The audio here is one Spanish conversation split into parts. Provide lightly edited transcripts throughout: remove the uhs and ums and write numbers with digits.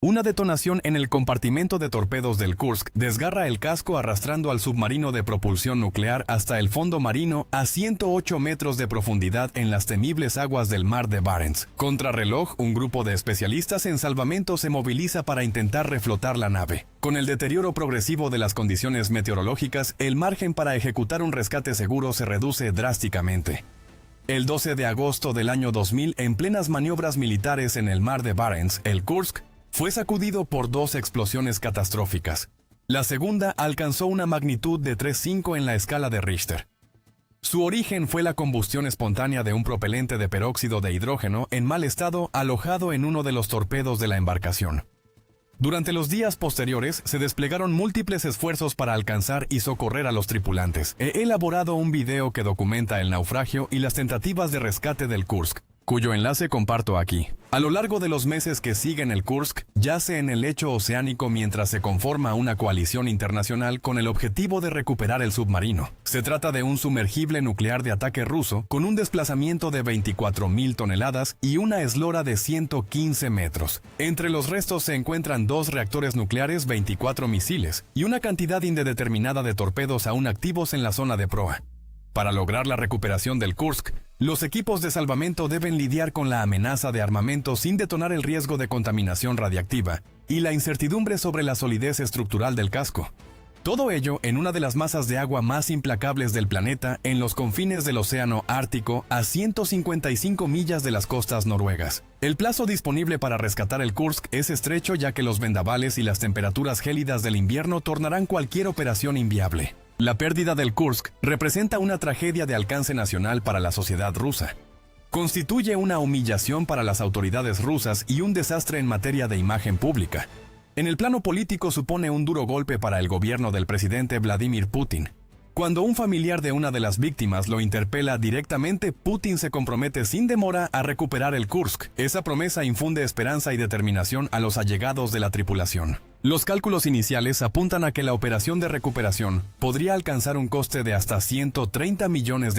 Una detonación en el compartimento de torpedos del Kursk desgarra el casco arrastrando al submarino de propulsión nuclear hasta el fondo marino a 108 metros de profundidad en las temibles aguas del mar de Barents. Contrarreloj, un grupo de especialistas en salvamento se moviliza para intentar reflotar la nave. Con el deterioro progresivo de las condiciones meteorológicas, el margen para ejecutar un rescate seguro se reduce drásticamente. El 12 de agosto del año 2000, en plenas maniobras militares en el mar de Barents, el Kursk fue sacudido por dos explosiones catastróficas. La segunda alcanzó una magnitud de 3,5 en la escala de Richter. Su origen fue la combustión espontánea de un propelente de peróxido de hidrógeno en mal estado alojado en uno de los torpedos de la embarcación. Durante los días posteriores se desplegaron múltiples esfuerzos para alcanzar y socorrer a los tripulantes. He elaborado un video que documenta el naufragio y las tentativas de rescate del Kursk, cuyo enlace comparto aquí. A lo largo de los meses que siguen, el Kursk yace en el lecho oceánico mientras se conforma una coalición internacional con el objetivo de recuperar el submarino. Se trata de un sumergible nuclear de ataque ruso con un desplazamiento de 24.000 toneladas y una eslora de 115 metros. Entre los restos se encuentran 2 reactores nucleares, 24 misiles y una cantidad indeterminada de torpedos aún activos en la zona de proa. Para lograr la recuperación del Kursk, los equipos de salvamento deben lidiar con la amenaza de armamento sin detonar el riesgo de contaminación radiactiva y la incertidumbre sobre la solidez estructural del casco. Todo ello en una de las masas de agua más implacables del planeta, en los confines del océano Ártico, a 155 millas de las costas noruegas. El plazo disponible para rescatar el Kursk es estrecho, ya que los vendavales y las temperaturas gélidas del invierno tornarán cualquier operación inviable. La pérdida del Kursk representa una tragedia de alcance nacional para la sociedad rusa. Constituye una humillación para las autoridades rusas y un desastre en materia de imagen pública. En el plano político supone un duro golpe para el gobierno del presidente Vladimir Putin. Cuando un familiar de una de las víctimas lo interpela directamente, Putin se compromete sin demora a recuperar el Kursk. Esa promesa infunde esperanza y determinación a los allegados de la tripulación. Los cálculos iniciales apuntan a que la operación de recuperación podría alcanzar un coste de hasta $130 millones.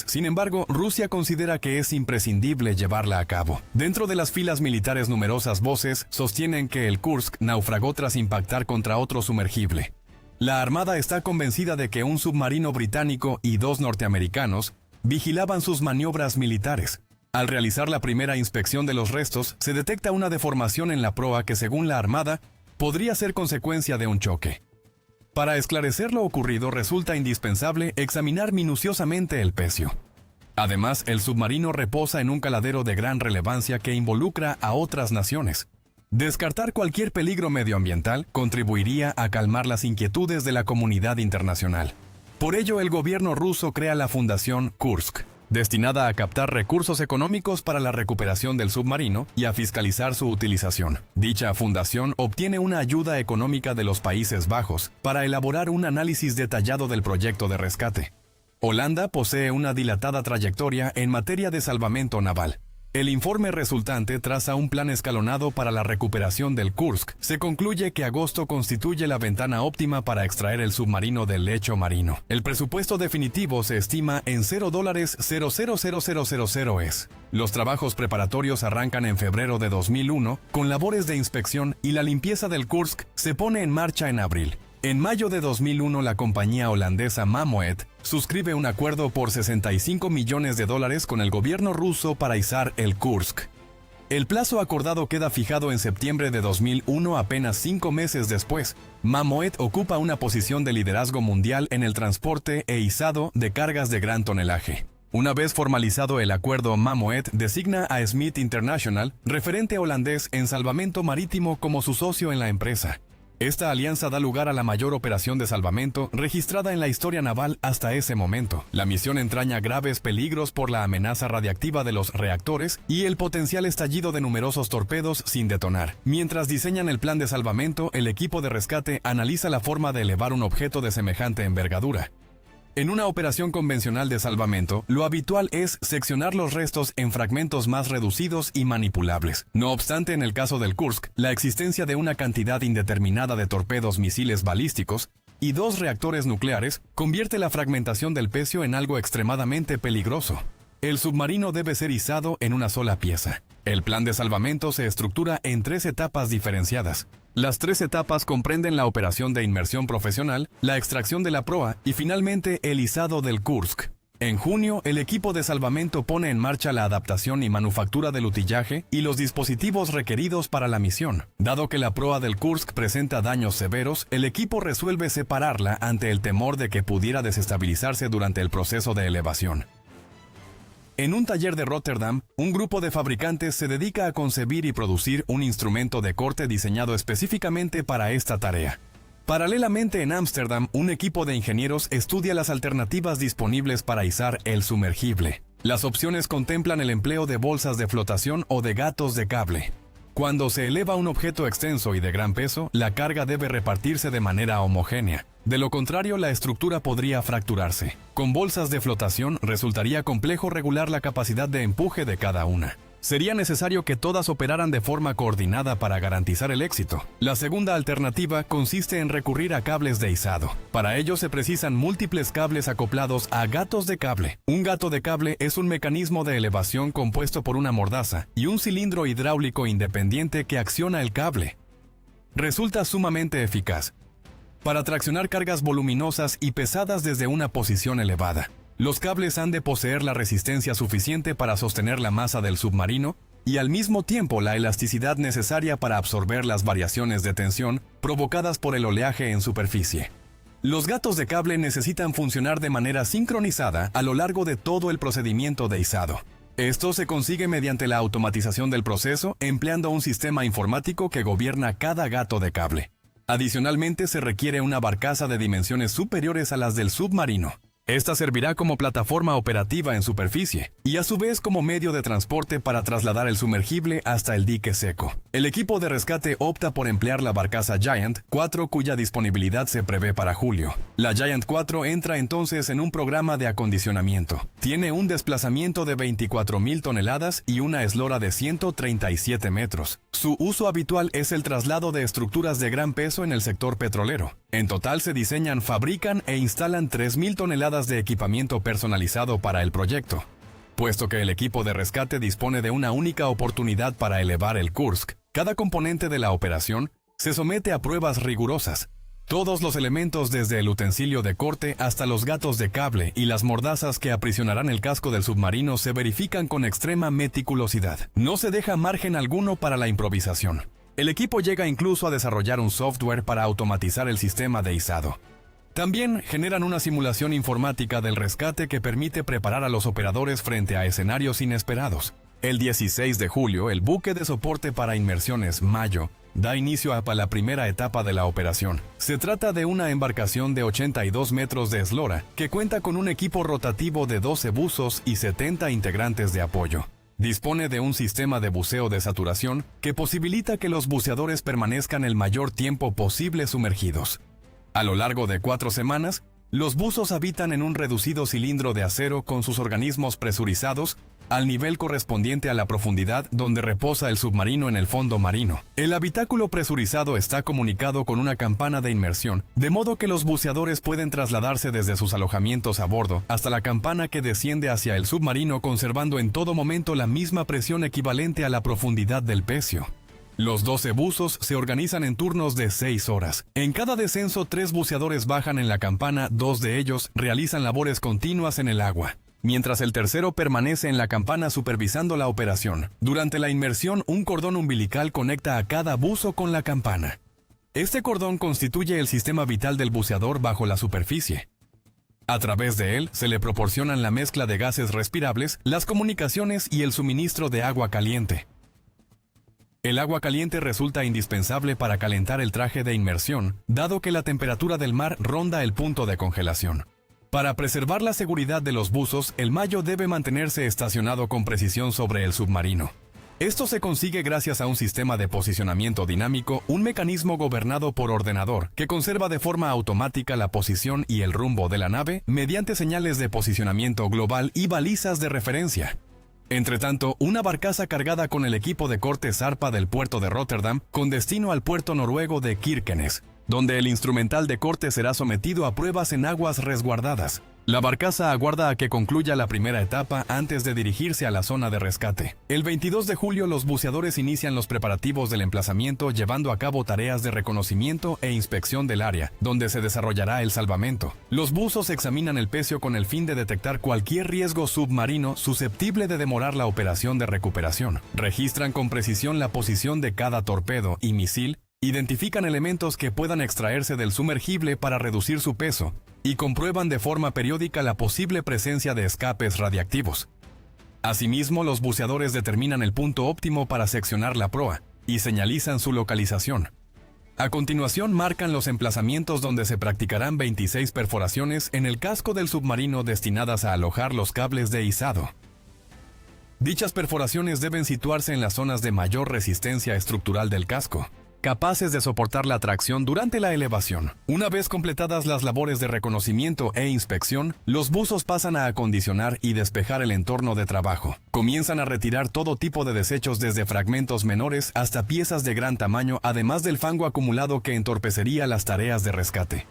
Sin embargo, Rusia considera que es imprescindible llevarla a cabo. Dentro de las filas militares, numerosas voces sostienen que el Kursk naufragó tras impactar contra otro sumergible. La Armada está convencida de que un submarino británico y 2 norteamericanos vigilaban sus maniobras militares. Al realizar la primera inspección de los restos, se detecta una deformación en la proa que, según la Armada, podría ser consecuencia de un choque. Para esclarecer lo ocurrido, resulta indispensable examinar minuciosamente el pecio. Además, el submarino reposa en un caladero de gran relevancia que involucra a otras naciones. Descartar cualquier peligro medioambiental contribuiría a calmar las inquietudes de la comunidad internacional. Por ello, el gobierno ruso crea la Fundación Kursk, destinada a captar recursos económicos para la recuperación del submarino y a fiscalizar su utilización. Dicha fundación obtiene una ayuda económica de los Países Bajos para elaborar un análisis detallado del proyecto de rescate. Holanda posee una dilatada trayectoria en materia de salvamento naval. El informe resultante traza un plan escalonado para la recuperación del Kursk. Se concluye que agosto constituye la ventana óptima para extraer el submarino del lecho marino. El presupuesto definitivo se estima en $0,00000 Los trabajos preparatorios arrancan en febrero de 2001, con labores de inspección, y la limpieza del Kursk se pone en marcha en abril. En mayo de 2001, la compañía holandesa Mammoet suscribe un acuerdo por $65 millones con el gobierno ruso para izar el Kursk. El plazo acordado queda fijado en septiembre de 2001, apenas 5 meses después. Mammoet ocupa una posición de liderazgo mundial en el transporte e izado de cargas de gran tonelaje. Una vez formalizado el acuerdo, Mammoet designa a Smith International, referente holandés en salvamento marítimo, como su socio en la empresa. Esta alianza da lugar a la mayor operación de salvamento registrada en la historia naval hasta ese momento. La misión entraña graves peligros por la amenaza radiactiva de los reactores y el potencial estallido de numerosos torpedos sin detonar. Mientras diseñan el plan de salvamento, el equipo de rescate analiza la forma de elevar un objeto de semejante envergadura. En una operación convencional de salvamento, lo habitual es seccionar los restos en fragmentos más reducidos y manipulables. No obstante, en el caso del Kursk, la existencia de una cantidad indeterminada de torpedos, misiles balísticos y 2 reactores nucleares convierte la fragmentación del pecio en algo extremadamente peligroso. El submarino debe ser izado en una sola pieza. El plan de salvamento se estructura en 3 etapas diferenciadas. Las 3 etapas comprenden la operación de inmersión profesional, la extracción de la proa y finalmente el izado del Kursk. En junio, el equipo de salvamento pone en marcha la adaptación y manufactura del utillaje y los dispositivos requeridos para la misión. Dado que la proa del Kursk presenta daños severos, el equipo resuelve separarla ante el temor de que pudiera desestabilizarse durante el proceso de elevación. En un taller de Rotterdam, un grupo de fabricantes se dedica a concebir y producir un instrumento de corte diseñado específicamente para esta tarea. Paralelamente en Ámsterdam, un equipo de ingenieros estudia las alternativas disponibles para izar el sumergible. Las opciones contemplan el empleo de bolsas de flotación o de gatos de cable. Cuando se eleva un objeto extenso y de gran peso, la carga debe repartirse de manera homogénea. De lo contrario, la estructura podría fracturarse. Con bolsas de flotación, resultaría complejo regular la capacidad de empuje de cada una. Sería necesario que todas operaran de forma coordinada para garantizar el éxito. La segunda alternativa consiste en recurrir a cables de izado. Para ello se precisan múltiples cables acoplados a gatos de cable. Un gato de cable es un mecanismo de elevación compuesto por una mordaza y un cilindro hidráulico independiente que acciona el cable. Resulta sumamente eficaz para traccionar cargas voluminosas y pesadas desde una posición elevada. Los cables han de poseer la resistencia suficiente para sostener la masa del submarino y al mismo tiempo la elasticidad necesaria para absorber las variaciones de tensión provocadas por el oleaje en superficie. Los gatos de cable necesitan funcionar de manera sincronizada a lo largo de todo el procedimiento de izado. Esto se consigue mediante la automatización del proceso, empleando un sistema informático que gobierna cada gato de cable. Adicionalmente, se requiere una barcaza de dimensiones superiores a las del submarino. Esta servirá como plataforma operativa en superficie y a su vez como medio de transporte para trasladar el sumergible hasta el dique seco. El equipo de rescate opta por emplear la barcaza Giant 4, cuya disponibilidad se prevé para julio. La Giant 4 entra entonces en un programa de acondicionamiento. Tiene un desplazamiento de 24.000 toneladas y una eslora de 137 metros. Su uso habitual es el traslado de estructuras de gran peso en el sector petrolero. En total se diseñan, fabrican e instalan 3.000 toneladas de equipamiento personalizado para el proyecto. Puesto que el equipo de rescate dispone de una única oportunidad para elevar el Kursk, cada componente de la operación se somete a pruebas rigurosas. Todos los elementos, desde el utensilio de corte hasta los gatos de cable y las mordazas que aprisionarán el casco del submarino, se verifican con extrema meticulosidad. No se deja margen alguno para la improvisación. El equipo llega incluso a desarrollar un software para automatizar el sistema de izado. También generan una simulación informática del rescate que permite preparar a los operadores frente a escenarios inesperados. El 16 de julio, el buque de soporte para inmersiones Mayo da inicio a la primera etapa de la operación. Se trata de una embarcación de 82 metros de eslora que cuenta con un equipo rotativo de 12 buzos y 70 integrantes de apoyo. Dispone de un sistema de buceo de saturación que posibilita que los buceadores permanezcan el mayor tiempo posible sumergidos. A lo largo de 4 semanas, los buzos habitan en un reducido cilindro de acero con sus organismos presurizados al nivel correspondiente a la profundidad donde reposa el submarino en el fondo marino. El habitáculo presurizado está comunicado con una campana de inmersión, de modo que los buceadores pueden trasladarse desde sus alojamientos a bordo hasta la campana que desciende hacia el submarino, conservando en todo momento la misma presión equivalente a la profundidad del pecio. Los 12 buzos se organizan en turnos de 6 horas. En cada descenso, 3 buceadores bajan en la campana, 2 de ellos realizan labores continuas en el agua, mientras el tercero permanece en la campana supervisando la operación. Durante la inmersión, un cordón umbilical conecta a cada buzo con la campana. Este cordón constituye el sistema vital del buceador bajo la superficie. A través de él se le proporcionan la mezcla de gases respirables, las comunicaciones y el suministro de agua caliente. El agua caliente resulta indispensable para calentar el traje de inmersión, dado que la temperatura del mar ronda el punto de congelación. Para preservar la seguridad de los buzos, el Mayo debe mantenerse estacionado con precisión sobre el submarino. Esto se consigue gracias a un sistema de posicionamiento dinámico, un mecanismo gobernado por ordenador, que conserva de forma automática la posición y el rumbo de la nave mediante señales de posicionamiento global y balizas de referencia. Entretanto, una barcaza cargada con el equipo de corte zarpa del puerto de Rotterdam con destino al puerto noruego de Kirkenes, donde el instrumental de corte será sometido a pruebas en aguas resguardadas. La barcaza aguarda a que concluya la primera etapa antes de dirigirse a la zona de rescate. El 22 de julio los buceadores inician los preparativos del emplazamiento llevando a cabo tareas de reconocimiento e inspección del área, donde se desarrollará el salvamento. Los buzos examinan el pecio con el fin de detectar cualquier riesgo submarino susceptible de demorar la operación de recuperación. Registran con precisión la posición de cada torpedo y misil, identifican elementos que puedan extraerse del sumergible para reducir su peso y comprueban de forma periódica la posible presencia de escapes radiactivos. Asimismo, los buceadores determinan el punto óptimo para seccionar la proa y señalizan su localización. A continuación, marcan los emplazamientos donde se practicarán 26 perforaciones en el casco del submarino destinadas a alojar los cables de izado. Dichas perforaciones deben situarse en las zonas de mayor resistencia estructural del casco, capaces de soportar la tracción durante la elevación. Una vez completadas las labores de reconocimiento e inspección, los buzos pasan a acondicionar y despejar el entorno de trabajo. Comienzan a retirar todo tipo de desechos desde fragmentos menores hasta piezas de gran tamaño, además del fango acumulado que entorpecería las tareas de rescate.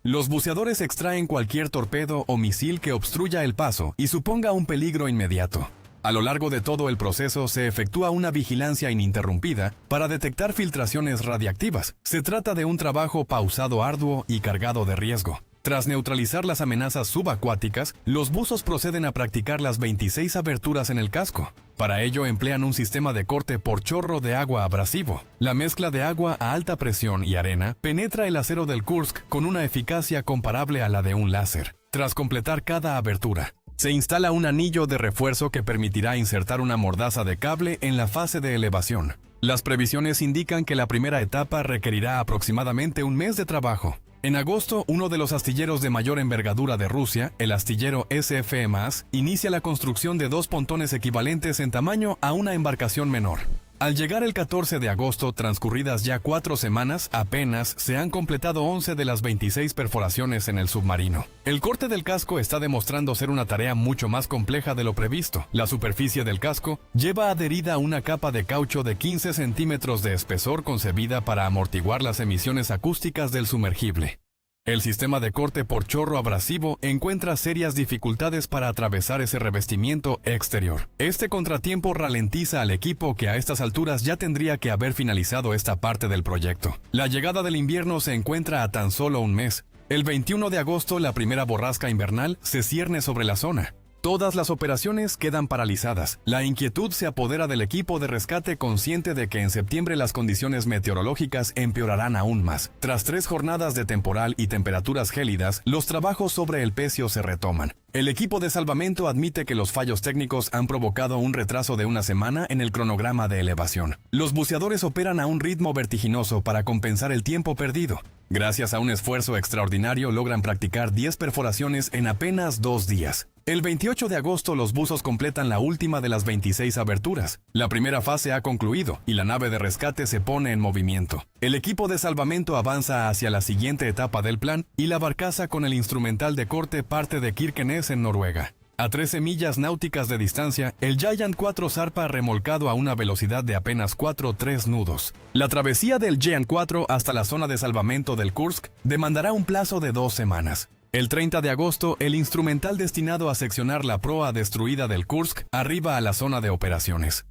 Los buceadores extraen cualquier torpedo o misil que obstruya el paso y suponga un peligro inmediato. A lo largo de todo el proceso se efectúa una vigilancia ininterrumpida para detectar filtraciones radiactivas. Se trata de un trabajo pausado, arduo y cargado de riesgo. Tras neutralizar las amenazas subacuáticas, los buzos proceden a practicar las 26 aberturas en el casco. Para ello emplean un sistema de corte por chorro de agua abrasivo. La mezcla de agua a alta presión y arena penetra el acero del Kursk con una eficacia comparable a la de un láser. Tras completar cada abertura, se instala un anillo de refuerzo que permitirá insertar una mordaza de cable en la fase de elevación. Las previsiones indican que la primera etapa requerirá aproximadamente un mes de trabajo. En agosto, uno de los astilleros de mayor envergadura de Rusia, el astillero SFMAS, inicia la construcción de 2 pontones equivalentes en tamaño a una embarcación menor. Al llegar el 14 de agosto, transcurridas ya 4 semanas, apenas se han completado 11 de las 26 perforaciones en el submarino. El corte del casco está demostrando ser una tarea mucho más compleja de lo previsto. La superficie del casco lleva adherida una capa de caucho de 15 centímetros de espesor concebida para amortiguar las emisiones acústicas del sumergible. El sistema de corte por chorro abrasivo encuentra serias dificultades para atravesar ese revestimiento exterior. Este contratiempo ralentiza al equipo que a estas alturas ya tendría que haber finalizado esta parte del proyecto. La llegada del invierno se encuentra a tan solo un mes. El 21 de agosto, la primera borrasca invernal se cierne sobre la zona. Todas las operaciones quedan paralizadas. La inquietud se apodera del equipo de rescate, consciente de que en septiembre las condiciones meteorológicas empeorarán aún más. Tras 3 jornadas de temporal y temperaturas gélidas, los trabajos sobre el pecio se retoman. El equipo de salvamento admite que los fallos técnicos han provocado un retraso de una semana en el cronograma de elevación. Los buceadores operan a un ritmo vertiginoso para compensar el tiempo perdido. Gracias a un esfuerzo extraordinario logran practicar 10 perforaciones en apenas 2 días. El 28 de agosto los buzos completan la última de las 26 aberturas. La primera fase ha concluido y la nave de rescate se pone en movimiento. El equipo de salvamento avanza hacia la siguiente etapa del plan y la barcaza con el instrumental de corte parte de Kirkenes en Noruega. A 13 millas náuticas de distancia, el Giant 4 zarpa remolcado a una velocidad de apenas 4,3 nudos. La travesía del Giant 4 hasta la zona de salvamento del Kursk demandará un plazo de 2 semanas. El 30 de agosto, el instrumental destinado a seccionar la proa destruida del Kursk arriba a la zona de operaciones.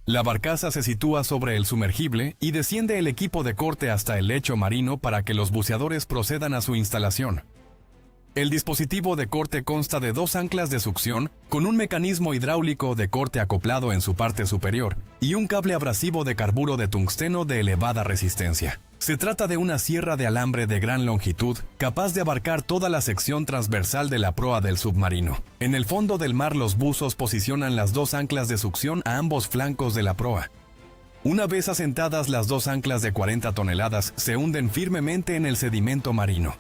La barcaza se sitúa sobre el sumergible y desciende el equipo de corte hasta el lecho marino para que los buceadores procedan a su instalación. El dispositivo de corte consta de 2 anclas de succión con un mecanismo hidráulico de corte acoplado en su parte superior y un cable abrasivo de carburo de tungsteno de elevada resistencia. Se trata de una sierra de alambre de gran longitud, capaz de abarcar toda la sección transversal de la proa del submarino. En el fondo del mar los buzos posicionan las 2 anclas de succión a ambos flancos de la proa. Una vez asentadas, las 2 anclas de 40 toneladas se hunden firmemente en el sedimento marino.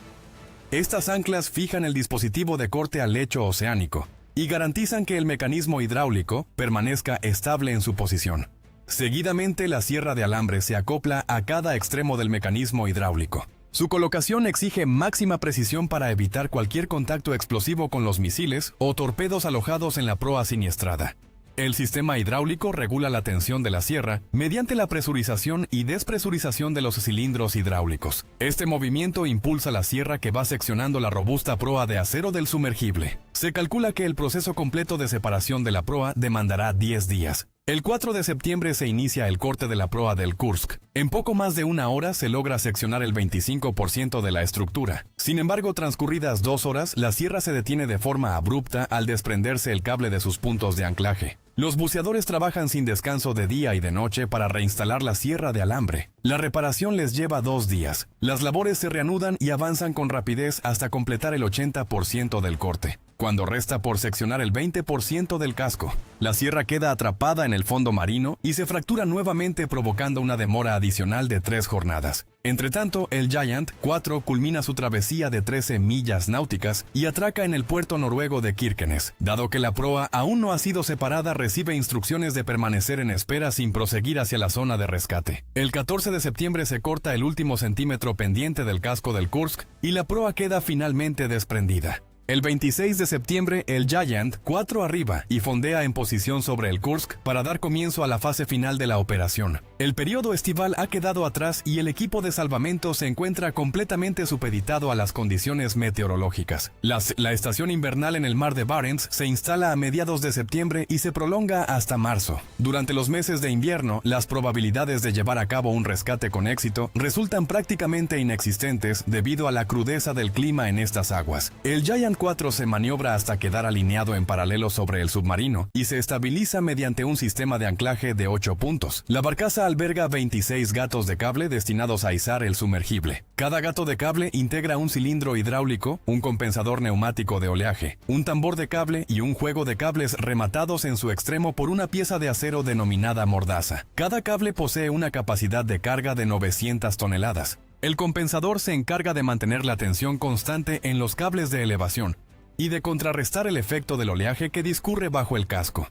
Estas anclas fijan el dispositivo de corte al lecho oceánico y garantizan que el mecanismo hidráulico permanezca estable en su posición. Seguidamente, la sierra de alambre se acopla a cada extremo del mecanismo hidráulico. Su colocación exige máxima precisión para evitar cualquier contacto explosivo con los misiles o torpedos alojados en la proa siniestrada. El sistema hidráulico regula la tensión de la sierra mediante la presurización y despresurización de los cilindros hidráulicos. Este movimiento impulsa la sierra que va seccionando la robusta proa de acero del sumergible. Se calcula que el proceso completo de separación de la proa demandará 10 días. El 4 de septiembre se inicia el corte de la proa del Kursk. En poco más de una hora se logra seccionar el 25% de la estructura. Sin embargo, transcurridas 2 horas, la sierra se detiene de forma abrupta al desprenderse el cable de sus puntos de anclaje. Los buceadores trabajan sin descanso de día y de noche para reinstalar la sierra de alambre. La reparación les lleva 2 días. Las labores se reanudan y avanzan con rapidez hasta completar el 80% del corte. Cuando resta por seccionar el 20% del casco, la sierra queda atrapada en el fondo marino y se fractura nuevamente, provocando una demora adicional de 3 jornadas. Entretanto, el Giant 4 culmina su travesía de 13 millas náuticas y atraca en el puerto noruego de Kirkenes. Dado que la proa aún no ha sido separada, recibe instrucciones de permanecer en espera sin proseguir hacia la zona de rescate. El 14 de septiembre se corta el último centímetro pendiente del casco del Kursk y la proa queda finalmente desprendida. El 26 de septiembre, el Giant 4 arriba y fondea en posición sobre el Kursk para dar comienzo a la fase final de la operación. El periodo estival ha quedado atrás y el equipo de salvamento se encuentra completamente supeditado a las condiciones meteorológicas. La estación invernal en el mar de Barents se instala a mediados de septiembre y se prolonga hasta marzo. Durante los meses de invierno, las probabilidades de llevar a cabo un rescate con éxito resultan prácticamente inexistentes debido a la crudeza del clima en estas aguas. El Giant 4 se maniobra hasta quedar alineado en paralelo sobre el submarino y se estabiliza mediante un sistema de anclaje de 8 puntos. La barcaza alberga 26 gatos de cable destinados a izar el sumergible. Cada gato de cable integra un cilindro hidráulico, un compensador neumático de oleaje, un tambor de cable y un juego de cables rematados en su extremo por una pieza de acero denominada mordaza. Cada cable posee una capacidad de carga de 900 toneladas. El compensador se encarga de mantener la tensión constante en los cables de elevación y de contrarrestar el efecto del oleaje que discurre bajo el casco.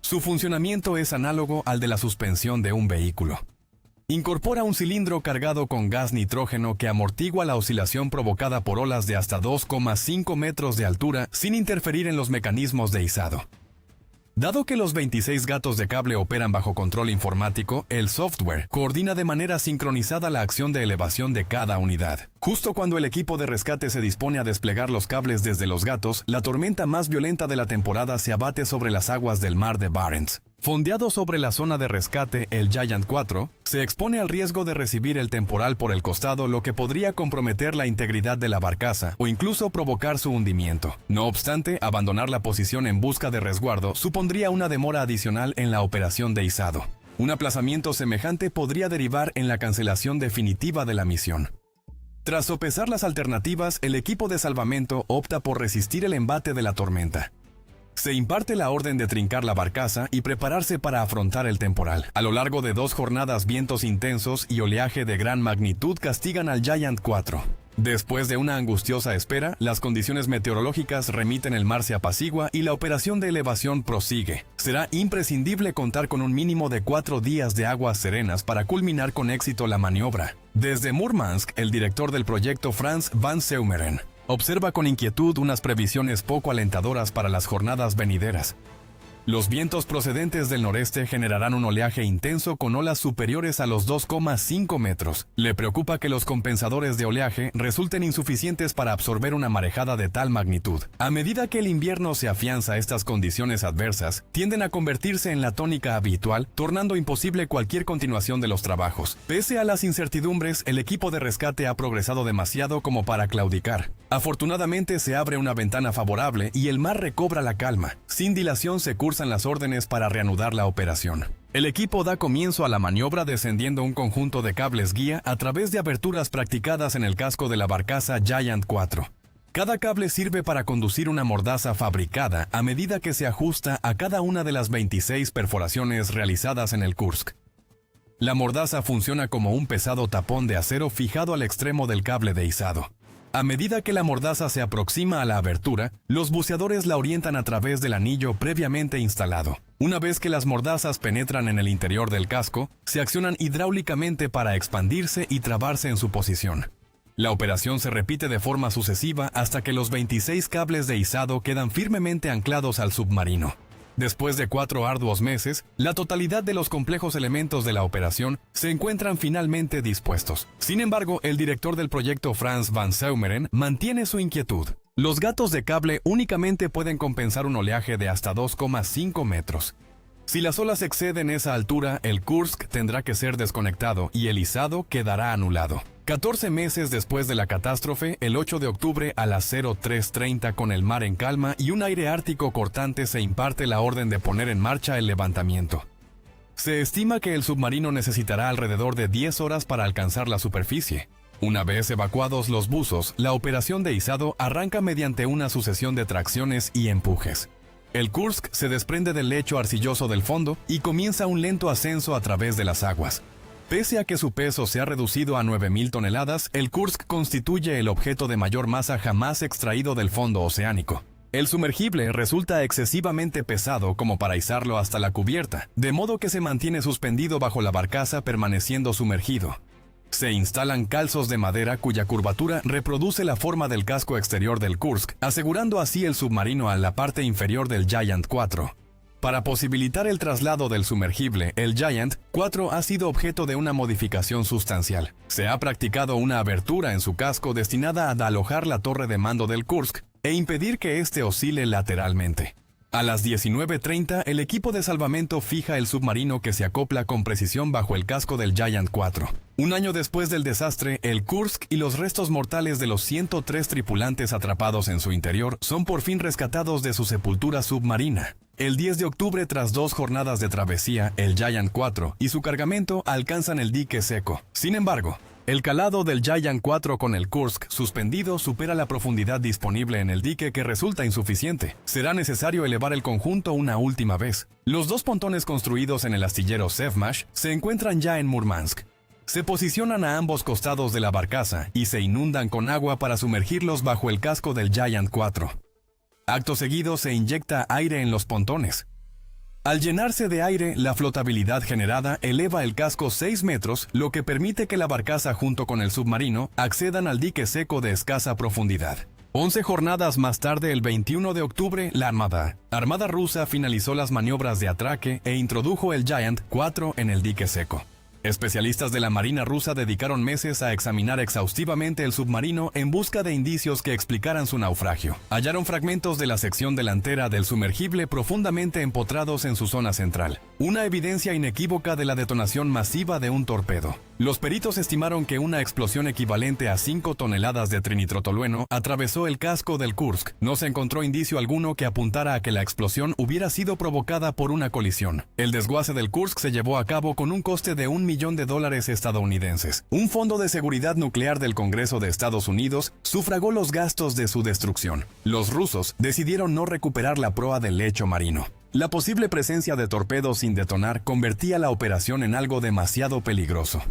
Su funcionamiento es análogo al de la suspensión de un vehículo. Incorpora un cilindro cargado con gas nitrógeno que amortigua la oscilación provocada por olas de hasta 2,5 metros de altura sin interferir en los mecanismos de izado. Dado que los 26 gatos de cable operan bajo control informático, el software coordina de manera sincronizada la acción de elevación de cada unidad. Justo cuando el equipo de rescate se dispone a desplegar los cables desde los gatos, la tormenta más violenta de la temporada se abate sobre las aguas del mar de Barents. Fondeado sobre la zona de rescate, el Giant 4 se expone al riesgo de recibir el temporal por el costado, lo que podría comprometer la integridad de la barcaza o incluso provocar su hundimiento. No obstante, abandonar la posición en busca de resguardo supondría una demora adicional en la operación de izado. Un aplazamiento semejante podría derivar en la cancelación definitiva de la misión. Tras sopesar las alternativas, el equipo de salvamento opta por resistir el embate de la tormenta. Se imparte la orden de trincar la barcaza y prepararse para afrontar el temporal. A lo largo de 2 jornadas, vientos intensos y oleaje de gran magnitud castigan al Giant 4. Después de una angustiosa espera, las condiciones meteorológicas remiten, el mar se apacigua y la operación de elevación prosigue. Será imprescindible contar con un mínimo de 4 días de aguas serenas para culminar con éxito la maniobra. Desde Murmansk, el director del proyecto, Franz van Seumeren, observa con inquietud unas previsiones poco alentadoras para las jornadas venideras. Los vientos procedentes del noreste generarán un oleaje intenso con olas superiores a los 2,5 metros. Le preocupa que los compensadores de oleaje resulten insuficientes para absorber una marejada de tal magnitud. A medida que el invierno se afianza, estas condiciones adversas tienden a convertirse en la tónica habitual, tornando imposible cualquier continuación de los trabajos. Pese a las incertidumbres, el equipo de rescate ha progresado demasiado como para claudicar. Afortunadamente se abre una ventana favorable y el mar recobra la calma. Sin dilación se cursan las órdenes para reanudar la operación. El equipo da comienzo a la maniobra descendiendo un conjunto de cables guía a través de aberturas practicadas en el casco de la barcaza Giant 4. Cada cable sirve para conducir una mordaza fabricada a medida que se ajusta a cada una de las 26 perforaciones realizadas en el Kursk. La mordaza funciona como un pesado tapón de acero fijado al extremo del cable de izado. A medida que la mordaza se aproxima a la abertura, los buceadores la orientan a través del anillo previamente instalado. Una vez que las mordazas penetran en el interior del casco, se accionan hidráulicamente para expandirse y trabarse en su posición. La operación se repite de forma sucesiva hasta que los 26 cables de izado quedan firmemente anclados al submarino. Después de 4 arduos meses, la totalidad de los complejos elementos de la operación se encuentran finalmente dispuestos. Sin embargo, el director del proyecto, Frans van Zeumeren, mantiene su inquietud. Los gatos de cable únicamente pueden compensar un oleaje de hasta 2,5 metros. Si las olas exceden esa altura, el Kursk tendrá que ser desconectado y el izado quedará anulado. 14 meses después de la catástrofe, el 8 de octubre a las 03:30, con el mar en calma y un aire ártico cortante, se imparte la orden de poner en marcha el levantamiento. Se estima que el submarino necesitará alrededor de 10 horas para alcanzar la superficie. Una vez evacuados los buzos, la operación de izado arranca mediante una sucesión de tracciones y empujes. El Kursk se desprende del lecho arcilloso del fondo y comienza un lento ascenso a través de las aguas. Pese a que su peso se ha reducido a 9.000 toneladas, el Kursk constituye el objeto de mayor masa jamás extraído del fondo oceánico. El sumergible resulta excesivamente pesado como para izarlo hasta la cubierta, de modo que se mantiene suspendido bajo la barcaza, permaneciendo sumergido. Se instalan calzos de madera cuya curvatura reproduce la forma del casco exterior del Kursk, asegurando así el submarino a la parte inferior del Giant 4. Para posibilitar el traslado del sumergible, el Giant 4 ha sido objeto de una modificación sustancial. Se ha practicado una abertura en su casco destinada a alojar la torre de mando del Kursk e impedir que éste oscile lateralmente. A las 19:30, el equipo de salvamento fija el submarino, que se acopla con precisión bajo el casco del Giant 4. Un año después del desastre, el Kursk y los restos mortales de los 103 tripulantes atrapados en su interior son por fin rescatados de su sepultura submarina. El 10 de octubre, tras 2 jornadas de travesía, el Giant 4 y su cargamento alcanzan el dique seco. Sin embargo, el calado del Giant 4 con el Kursk suspendido supera la profundidad disponible en el dique, que resulta insuficiente. Será necesario elevar el conjunto una última vez. Los 2 pontones construidos en el astillero Sevmash se encuentran ya en Murmansk. Se posicionan a ambos costados de la barcaza y se inundan con agua para sumergirlos bajo el casco del Giant 4. Acto seguido, se inyecta aire en los pontones. Al llenarse de aire, la flotabilidad generada eleva el casco 6 metros, lo que permite que la barcaza junto con el submarino accedan al dique seco de escasa profundidad. 11 jornadas más tarde, el 21 de octubre, la Armada rusa finalizó las maniobras de atraque e introdujo el Giant 4 en el dique seco. Especialistas de la Marina rusa dedicaron meses a examinar exhaustivamente el submarino en busca de indicios que explicaran su naufragio. Hallaron fragmentos de la sección delantera del sumergible profundamente empotrados en su zona central, una evidencia inequívoca de la detonación masiva de un torpedo. Los peritos estimaron que una explosión equivalente a 5 toneladas de trinitrotolueno atravesó el casco del Kursk. No se encontró indicio alguno que apuntara a que la explosión hubiera sido provocada por una colisión. El desguace del Kursk se llevó a cabo con un coste de $1 millón estadounidenses. Un fondo de seguridad nuclear del Congreso de Estados Unidos sufragó los gastos de su destrucción. Los rusos decidieron no recuperar la proa del lecho marino. La posible presencia de torpedos sin detonar convertía la operación en algo demasiado peligroso.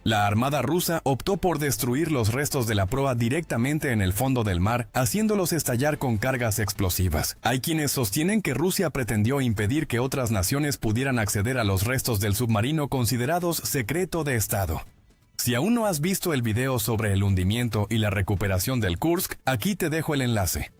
La Armada rusa optó por destruir los restos de la proa directamente en el fondo del mar, haciéndolos estallar con cargas explosivas. Hay quienes sostienen que Rusia pretendió impedir que otras naciones pudieran acceder a los restos del submarino considerados secreto de Estado. Si aún no has visto el video sobre el hundimiento y la recuperación del Kursk, aquí te dejo el enlace.